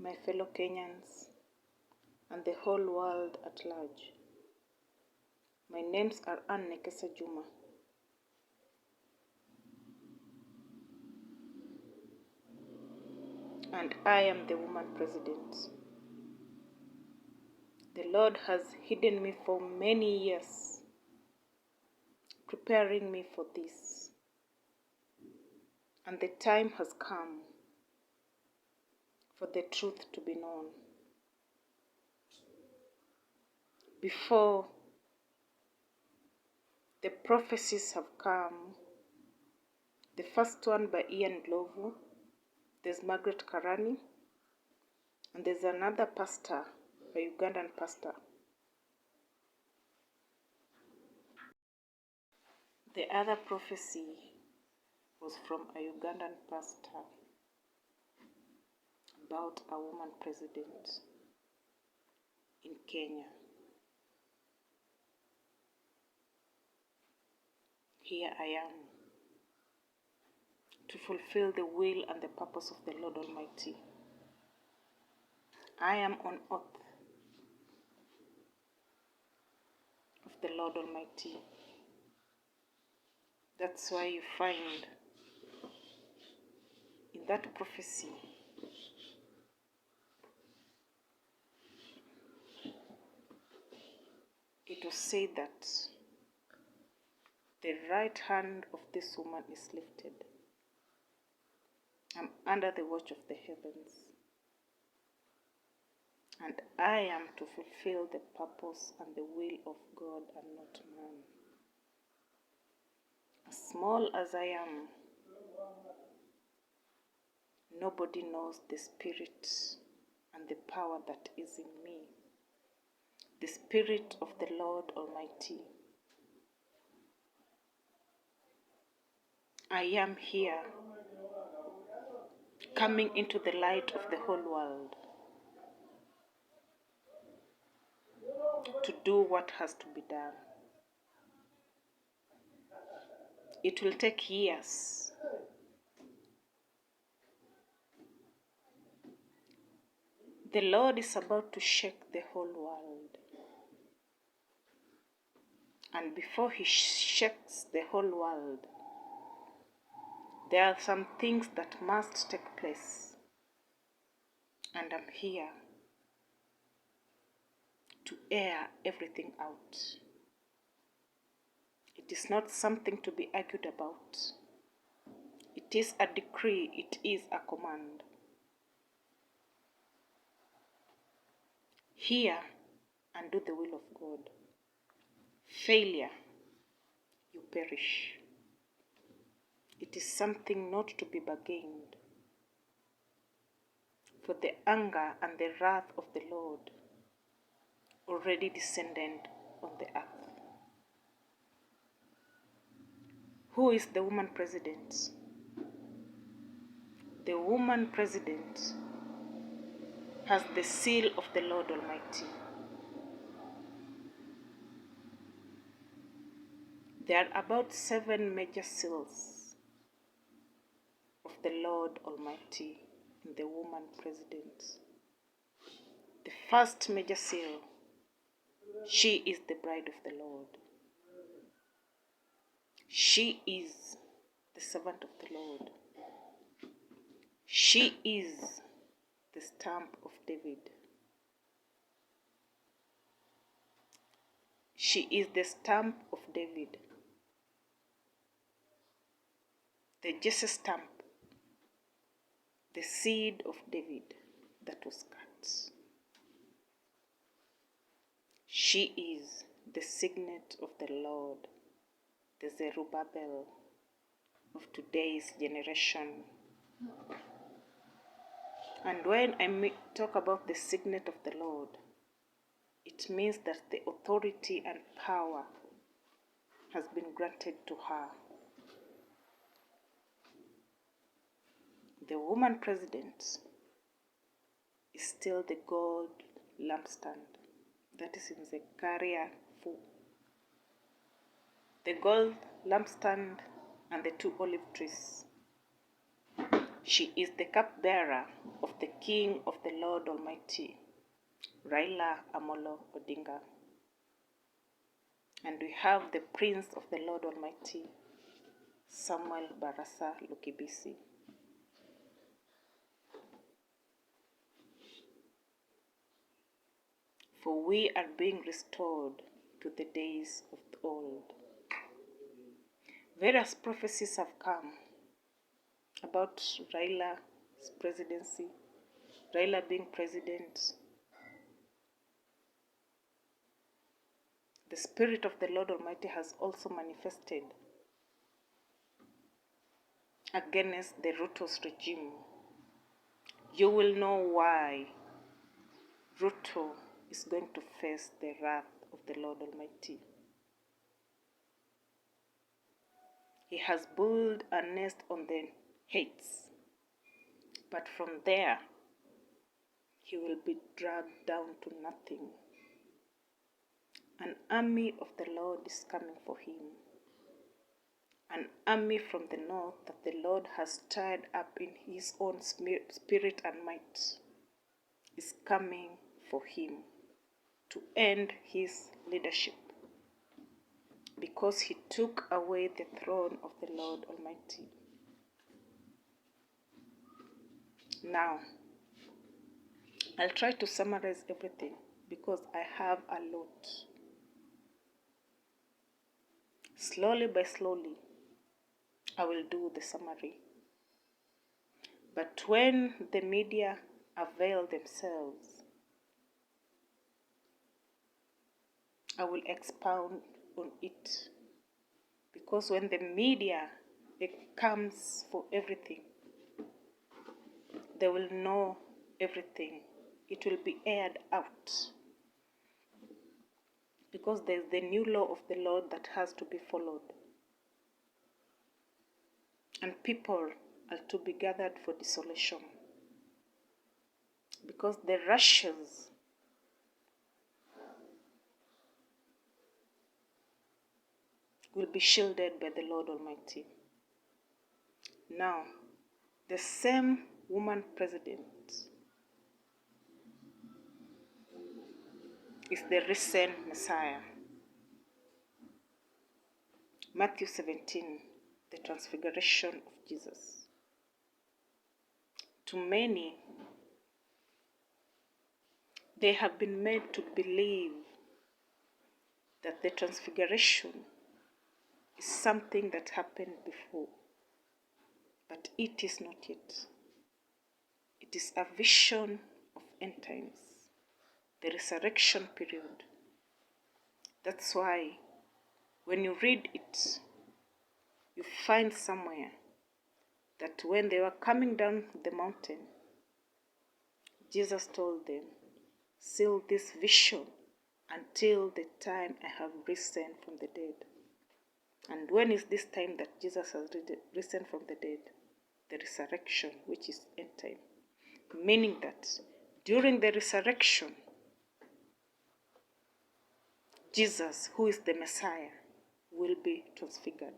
my fellow Kenyans, and the whole world at large. My names are Anne Nekesa Juma. And I am the woman president. The Lord has hidden me for many years, preparing me for this. And the time has come for the truth to be known. Before the prophecies have come, the first one by Ian Glovo, there's Margaret Karani, and there's another pastor, a Ugandan pastor. The other prophecy was from a Ugandan pastor about a woman president in Kenya. Here I am to fulfill the will and the purpose of the Lord Almighty. I am on oath of the Lord Almighty. That's why you find in that prophecy it was said that the right hand of this woman is lifted. I'm under the watch of the heavens, and I am to fulfill the purpose and the will of God and not man. As small as I am, nobody knows the spirit and the power that is in me, the Spirit of the Lord Almighty. I am here, coming into the light of the whole world to do what has to be done. It will take years. The Lord is about to shake the whole world. And before He shakes the whole world, there are some things that must take place. And I'm here to air everything out. It is not something to be argued about. It is a decree, it is a command. Hear and do the will of God. Failure, you perish. It is something not to be bargained. For the anger and the wrath of the Lord already descended on the earth. Who is the woman president? The woman president has the seal of the Lord Almighty. There are about 7 major seals of the Lord Almighty in the woman president. The first major seal, she is the bride of the Lord. She is the servant of the Lord. She is the stamp of David. She is the stamp of David, the Jesse stamp, the seed of David that was cut. She is the signet of the Lord, the Zerubbabel of today's generation. And when I talk about the signet of the Lord, it means that the authority and power has been granted to her. The woman president is still the gold lampstand. That is in Zechariah 4. The gold lampstand and the 2 olive trees She is the cupbearer of the King of the Lord Almighty, Raila Amolo Odinga. And we have the Prince of the Lord Almighty, Samuel Barasa Lukibisi. For we are being restored to the days of old. Various prophecies have come about Raila's presidency, Raila being president. The Spirit of the Lord Almighty has also manifested against the Ruto's regime. You will know why Ruto is going to face the wrath of the Lord Almighty. He has built a nest on the heights, but from there he will be dragged down to nothing. An army of the Lord is coming for him. An army from the north that the Lord has stirred up in his own spirit and might is coming for him to end his leadership, because he took away the throne of the Lord Almighty. Now, I'll try to summarize everything because I have a lot. Slowly by slowly, I will do the summary. But when the media avail themselves, I will expound on it. Because when the media comes for everything, they will know everything. It will be aired out. Because there's the new law of the Lord that has to be followed. And people are to be gathered for desolation. Because the righteous will be shielded by the Lord Almighty. Now, the same woman president is the risen Messiah. Matthew 17, the transfiguration of Jesus. To many, they have been made to believe that the transfiguration is something that happened before, but it is not yet. It is a vision of end times, the resurrection period. That's why when you read it, you find somewhere that when they were coming down the mountain, Jesus told them, seal this vision until the time I have risen from the dead. And when is this time that Jesus has risen from the dead? The resurrection, which is end time. Meaning that during the resurrection, Jesus, who is the Messiah, will be transfigured.